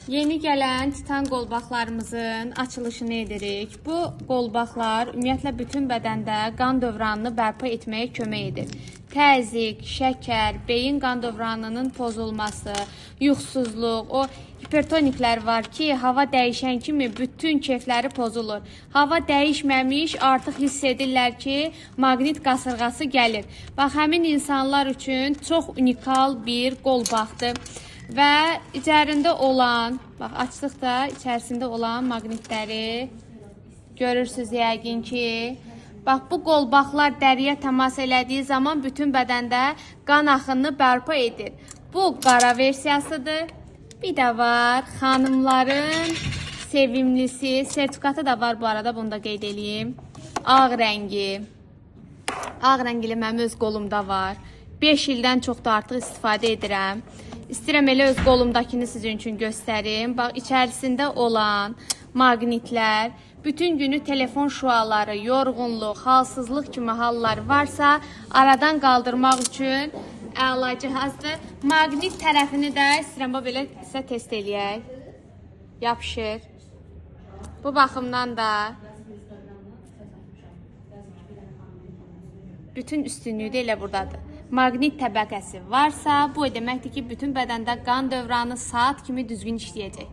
Yeni gələn titan qolbaqlarımızın açılışını edirik. Bu qolbaqlar ümumiyyətlə bütün bədəndə qan dövranını bərpa etməyə kömək edir. Təzyiq, şəkər, beyin qan dövranının pozulması, yuxusuzluq, o hipertoniklər var ki, hava dəyişən kimi bütün keyfləri pozulur. Hava dəyişməmiş artıq hiss edirlər ki, maqnit qasırğası gəlir. Bax, həmin insanlar üçün çox unikal bir qolbaqdır. Və içərisində olan, bax açdıqda içərisində olan maqnitləri görürsünüz yəqin ki. Bax bu qolbaqlar dəriyə təmas elədiyi zaman bütün bədəndə qan axınını bərpa edir. Bu qara versiyasıdır. Bir də var xanımların sevimlisi, sertifikatı da var bu arada, bunu da qeyd edeyim. Ağ rəngi. Ağ rəngli mənim öz qolumda var. 5 ildən çox da artıq istifadə edirəm. İstəyirəm elə öz qolumdakini sizin üçün göstərim. Bax, içərisində olan maqnitlər, bütün günü telefon şüaları, yorğunluq, halsızlıq kimi hallar varsa, aradan qaldırmaq üçün əla cihazdır. Maqnit tərəfini də istəyirəm, belə sizə test eləyək. Yapışır. Bu baxımdan da bütün üstünlüyü də elə buradadır. Maqnit təbəqəsi varsa, bu deməkdir ki, bütün bədəndə qan dövranı saat kimi düzgün işləyəcək.